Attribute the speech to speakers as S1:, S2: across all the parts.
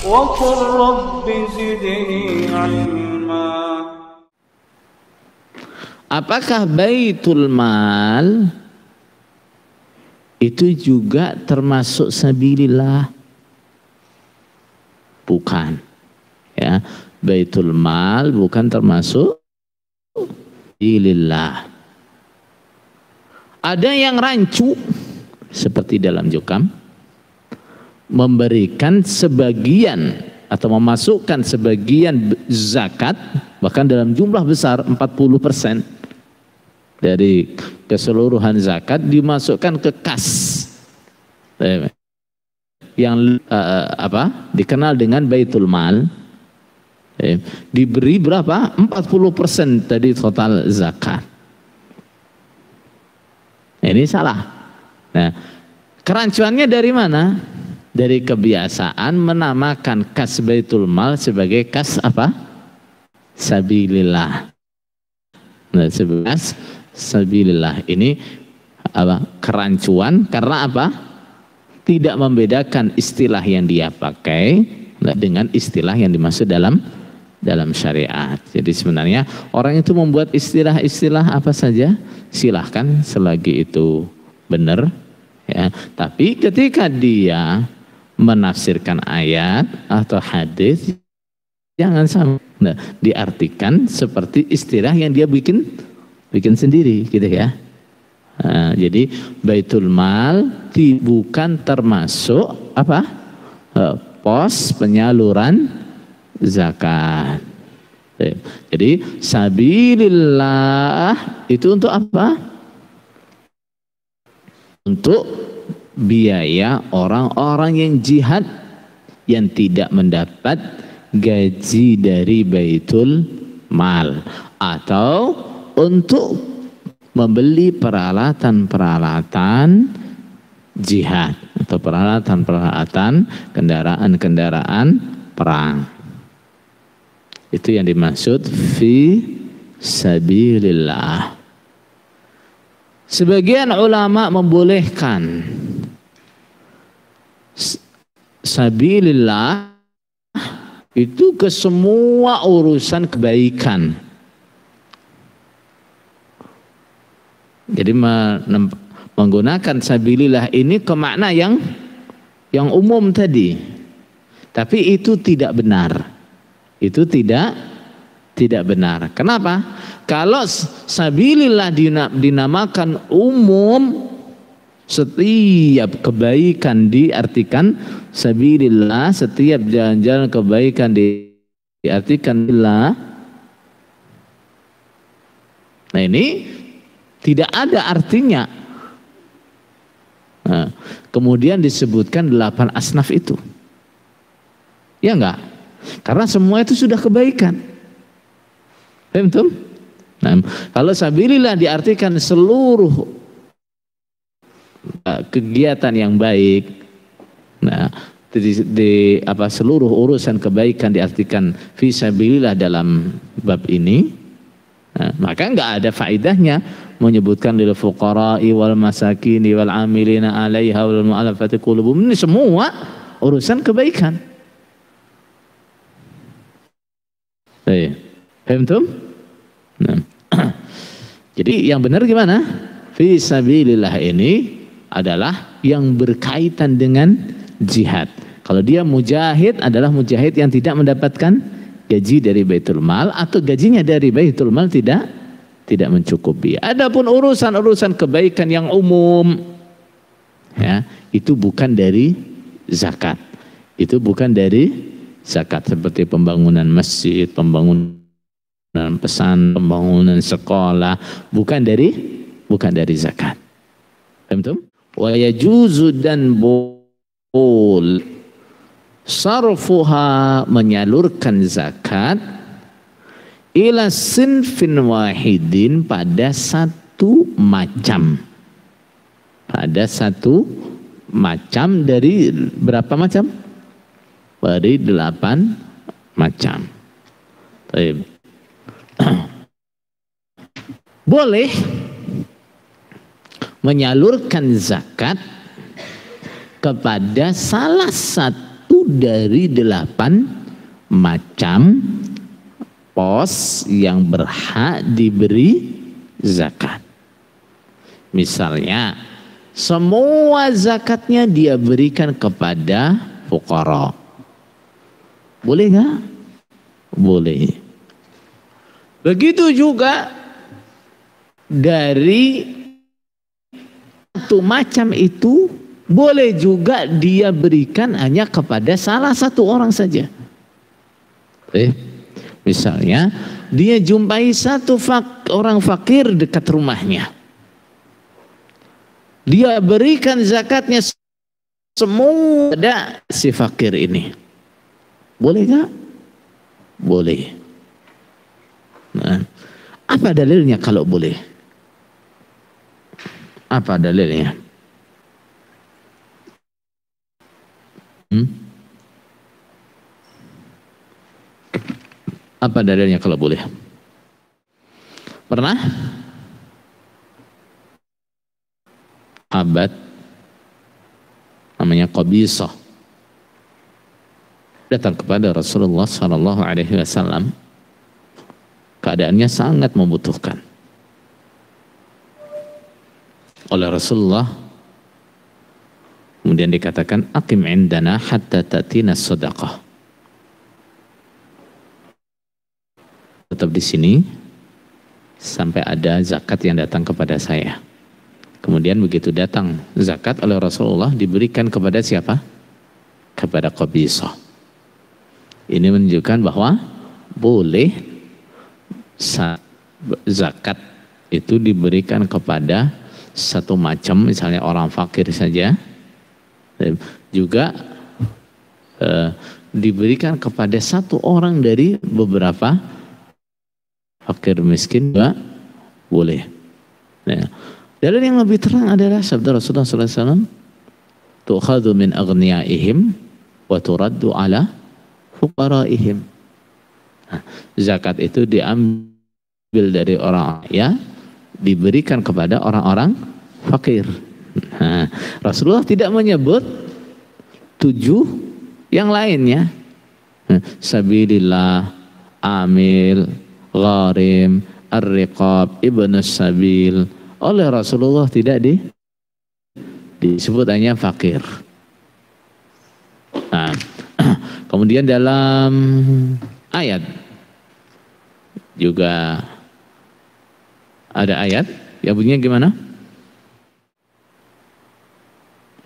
S1: وقل رب زدني علما.
S2: Apakah baitul mal itu juga termasuk sabilillah? Bukan. Ya, baitul mal bukan termasuk sabilillah. Ada yang rancu seperti dalam Jukam, memberikan sebagian atau memasukkan sebagian zakat bahkan dalam jumlah besar 40% dari keseluruhan zakat dimasukkan ke kas yang dikenal dengan baitul mal, diberi berapa? 40% dari total zakat. Ini salah. Nah, kerancuannya dari mana? Dari kebiasaan menamakan kas baitul mal sebagai kas apa? Sabilillah. Nah, sebelas sabilillah ini apa? Kerancuan karena apa? Tidak membedakan istilah yang dia pakai dengan istilah yang dimaksud dalam syariat. Jadi sebenarnya orang itu membuat istilah-istilah apa saja, silahkan selagi itu benar, ya. Tapi ketika dia menafsirkan ayat atau hadis, jangan sampai diartikan seperti istilah yang dia bikin sendiri, gitu ya. Nah, jadi baitul mal bukan termasuk apa? Pos penyaluran zakat. Jadi sabilillah itu untuk apa? Untuk biaya orang-orang yang jihad yang tidak mendapat gaji dari baitul mal, atau untuk membeli peralatan-peralatan jihad atau peralatan-peralatan kendaraan-kendaraan perang. Itu yang dimaksud fi sabilillah. Sebagian ulama membolehkan sabilillah itu ke semua urusan kebaikan. Jadi menggunakan sabilillah ini ke makna yang umum tadi. Tapi itu tidak benar. Itu tidak benar. Kenapa? Kalau sabilillah dinamakan umum, setiap kebaikan diartikan sabilillah, setiap jalan-jalan kebaikan diartikan billah. Nah, ini tidak ada artinya. Nah, kemudian disebutkan 8 asnaf itu. Ya enggak? Karena semua itu sudah kebaikan. Betul? Nah, kalau sabilillah diartikan seluruh kegiatan yang baik. Nah, seluruh urusan kebaikan diartikan fi sabilillah dalam bab ini. Nah, maka enggak ada faedahnya menyebutkan lil fuqara'i wal masakini wal amilina 'alaiha wal mu'allafati qulubuhum. Ini semua urusan kebaikan. Betul? Nah. Jadi yang benar gimana? Fi sabilillah ini adalah yang berkaitan dengan jihad. Kalau dia mujahid adalah mujahid yang tidak mendapatkan gaji dari baitul mal, atau gajinya dari baitul mal tidak mencukupi. Adapun urusan-urusan kebaikan yang umum, ya, itu bukan dari zakat. Itu bukan dari zakat, seperti pembangunan masjid, pembangunan pesan, pembangunan sekolah, bukan dari zakat. Betul? Wa yajuzu dan boleh sarfuha, menyalurkan zakat ila sinfin wahidin, pada satu macam. Pada satu macam dari berapa macam? Dari 8 macam. Baik. Boleh menyalurkan zakat kepada salah satu dari 8 macam pos yang berhak diberi zakat. Misalnya, semua zakatnya dia berikan kepada fuqara. Boleh nggak? Boleh. Begitu juga dari satu macam itu boleh juga dia berikan hanya kepada salah satu orang saja. Misalnya dia jumpai satu orang fakir dekat rumahnya. Dia berikan zakatnya semua pada si fakir ini. Boleh nggak? Boleh. Nah, apa dalilnya kalau boleh? Apa dalilnya? Apa dalilnya kalau boleh? Pernah? Abad namanya Qabisah datang kepada Rasulullah SAW. Keadaannya sangat membutuhkan. Oleh Rasulullah kemudian dikatakan, aqim indana hatta ta'tina sadaqah. Tetap di sini sampai ada zakat yang datang kepada saya. Kemudian begitu datang zakat oleh Rasulullah diberikan kepada siapa? Kepada Qabisah. Ini menunjukkan bahwa boleh zakat itu diberikan kepada satu macam, misalnya orang fakir saja, juga diberikan kepada satu orang dari beberapa fakir miskin juga boleh. Nah, dalil yang lebih terang adalah sabda Rasulullah SAW, tu'khadhu min aghniyaihim wa turaddu ala fuqaraihim. Nah, zakat itu diambil dari orang ya, diberikan kepada orang-orang fakir. Nah, Rasulullah tidak menyebut 7 yang lainnya. Sabilillah, amil, gharim, ar-riqab, ibnus sabil. Oleh Rasulullah tidak disebut hanya fakir. Nah, kemudian dalam ayat juga ada ayat yang bunyinya gimana?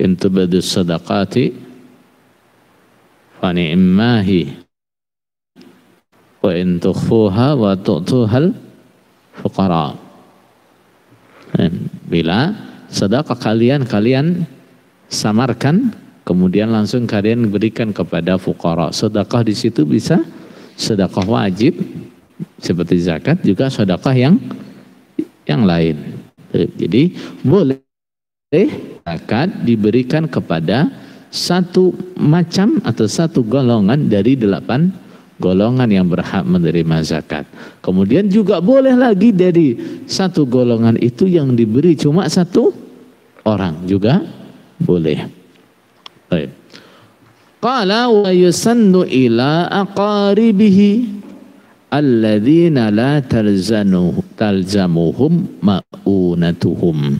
S2: In tubadus sadaqati fa ni'mahi wa in tukhfuha wa tu'tuhal fuqara. Bila sedekah kalian samarkan, kemudian langsung kalian berikan kepada fuqara. Sedekah di situ bisa sedekah wajib seperti zakat, juga sedekah yang lain. Jadi boleh zakat diberikan kepada satu macam atau satu golongan dari 8 golongan yang berhak menerima zakat. Kemudian juga boleh lagi dari satu golongan itu yang diberi cuma satu orang juga boleh. Baik. Qala wa yusannu ila aqaribihi alladzina la talzamuhum ma'unatuhum.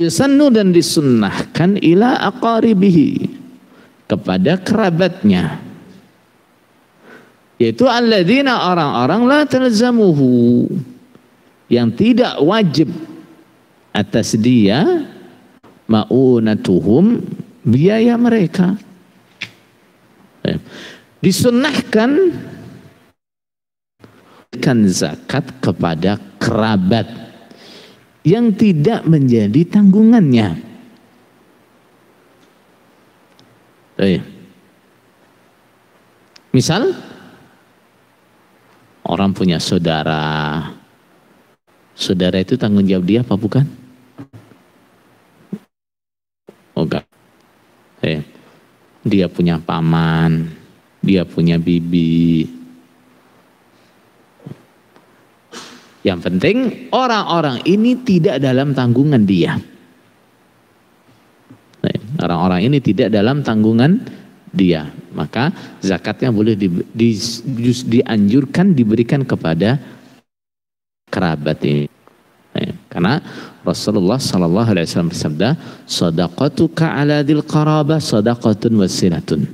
S2: Yusannu, dan disunnahkan ila aqaribihi, kepada kerabatnya, yaitu alladzina, orang-orang la talzamuhu, yang tidak wajib atas dia ma'unatuhum, biaya mereka. Disunnahkan kan zakat kepada kerabat yang tidak menjadi tanggungannya. Misal orang punya saudara itu tanggung jawab dia apa bukan? Oh enggak. Dia punya paman, dia punya bibi. Yang penting orang-orang ini tidak dalam tanggungan dia. Orang-orang ini tidak dalam tanggungan dia, maka zakatnya boleh dianjurkan diberikan kepada kerabat ini. Karena Rasulullah sallallahu alaihi wasallam bersabda, "Shadaqatuka 'ala dzil qarabah shadaqatun wasilatun."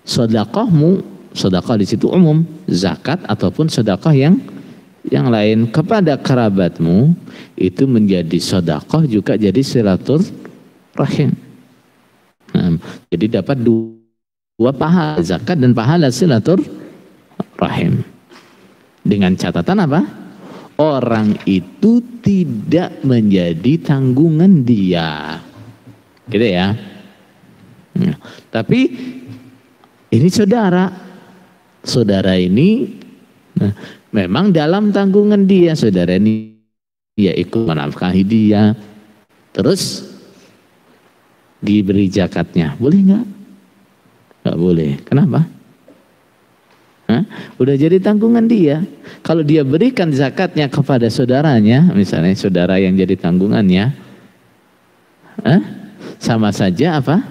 S2: Sedekahmu, sedekah di situ umum, zakat ataupun sedekah yang lain kepada kerabatmu itu menjadi sedekah juga jadi silaturahim. Jadi dapat dua pahala, zakat dan pahala silaturahim. Dengan catatan apa? Orang itu tidak menjadi tanggungan dia. Gitu ya. Tapi ini saudara ini memang dalam tanggungan dia, saudara ini dia ikut menafkahi dia, terus diberi zakatnya, boleh nggak? Nggak boleh. Kenapa? Udah jadi tanggungan dia. Kalau dia berikan zakatnya kepada saudaranya, misalnya saudara yang jadi tanggungannya, sama saja apa?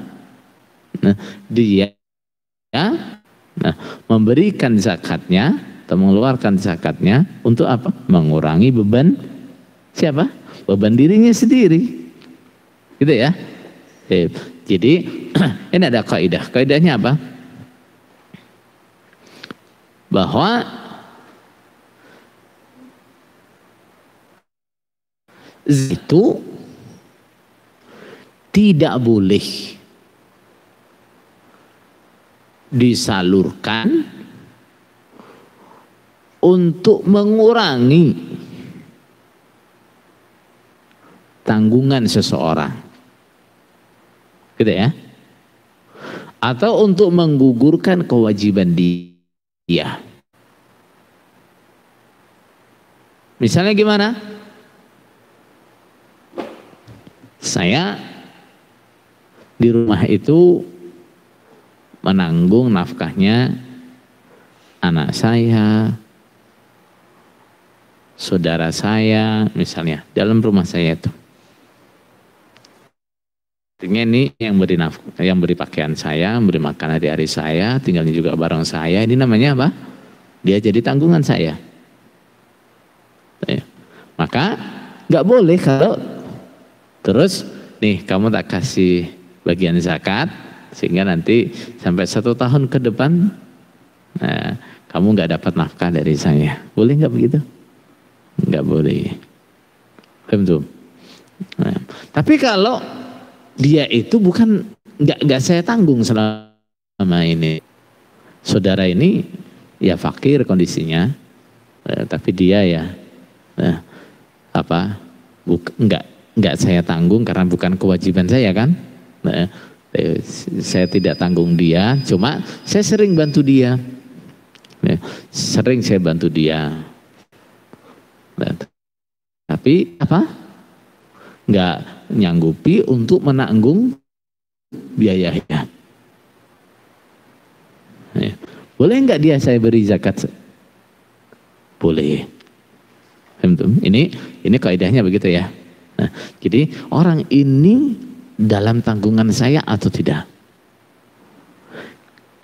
S2: Dia memberikan zakatnya atau mengeluarkan zakatnya untuk apa? Mengurangi beban siapa? Beban dirinya sendiri. Gitu ya. Jadi ini ada kaidah. Kaidahnya apa? Bahwa itu tidak boleh disalurkan untuk mengurangi tanggungan seseorang, gitu ya, atau untuk menggugurkan kewajiban dia. Misalnya gimana? Saya di rumah itu menanggung nafkahnya anak saya, saudara saya, misalnya dalam rumah saya itu. Artinya ini yang beri nafkah, yang beri pakaian saya, beri makan hari-hari saya, tinggalnya juga bareng saya. Ini namanya apa? Dia jadi tanggungan saya. Maka nggak boleh kalau terus nih kamu tak kasih bagian zakat sehingga nanti sampai 1 tahun ke depan kamu nggak dapat nafkah dari saya. Boleh nggak begitu? Nggak boleh. Betul. Tapi kalau dia itu bukan nggak saya tanggung selama ini. Saudara ini ya fakir kondisinya, tapi dia ya nggak saya tanggung karena bukan kewajiban saya kan. Saya tidak tanggung dia, cuma saya sering bantu dia. Sering saya bantu dia. Tapi apa? Nggak nyanggupi untuk menanggung biayanya. Boleh nggak dia saya beri zakat? Boleh. Ini kaidahnya begitu ya. Nah, jadi orang ini dalam tanggungan saya atau tidak?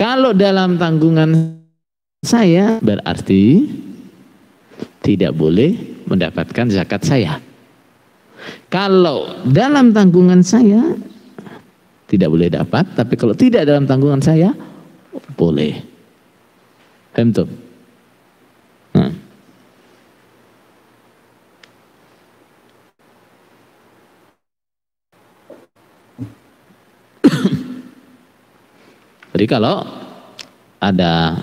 S2: Kalau dalam tanggungan saya berarti tidak boleh mendapatkan zakat saya. Kalau dalam tanggungan saya tidak boleh dapat, tapi kalau tidak dalam tanggungan saya boleh. Paham? Jadi kalau ada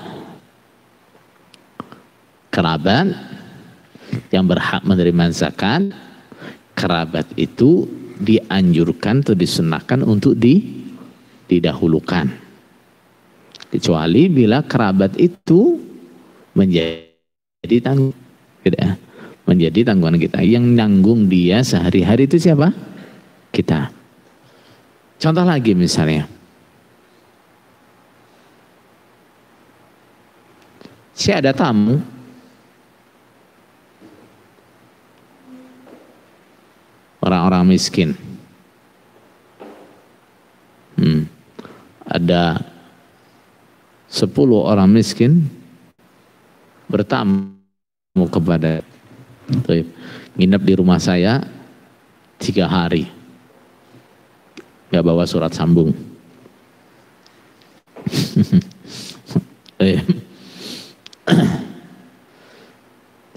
S2: kerabat yang berhak menerima zakat, kerabat itu dianjurkan atau disunahkan untuk didahulukan. Kecuali bila kerabat itu menjadi tanggung, menjadi tanggungan kita. Yang nanggung dia sehari-hari itu siapa? Kita. Contoh lagi misalnya. Saya ada tamu, orang-orang miskin, ada 10 orang miskin bertamu kepada nginep di rumah saya 3 hari, nggak bawa surat sambung.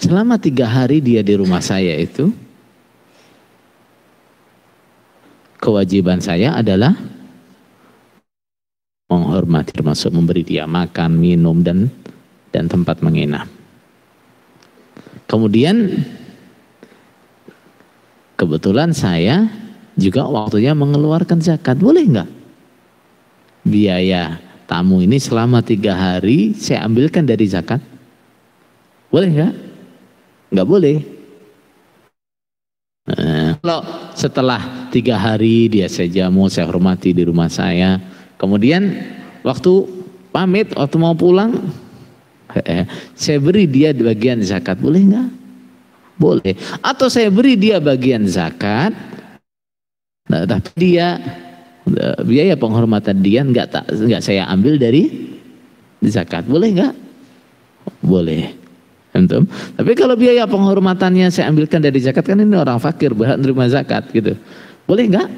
S2: Selama 3 hari dia di rumah saya itu, kewajiban saya adalah menghormati, termasuk memberi dia makan, minum, dan tempat menginap. Kemudian kebetulan saya juga waktunya mengeluarkan zakat. Boleh nggak biaya tamu ini selama 3 hari saya ambilkan dari zakat? Boleh nggak? Nggak boleh. Kalau setelah 3 hari dia saya jamu, saya hormati di rumah saya, kemudian waktu pamit, waktu mau pulang, saya beri dia bagian zakat, boleh nggak? Boleh. Atau saya beri dia bagian zakat, nah, tapi dia biaya penghormatan dia nggak saya ambil dari zakat, boleh nggak? Boleh. Entum. Tapi kalau biaya penghormatannya saya ambilkan dari zakat, kan ini orang fakir berhak menerima zakat gitu. Boleh nggak?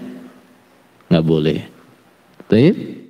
S2: Nggak boleh. Baik.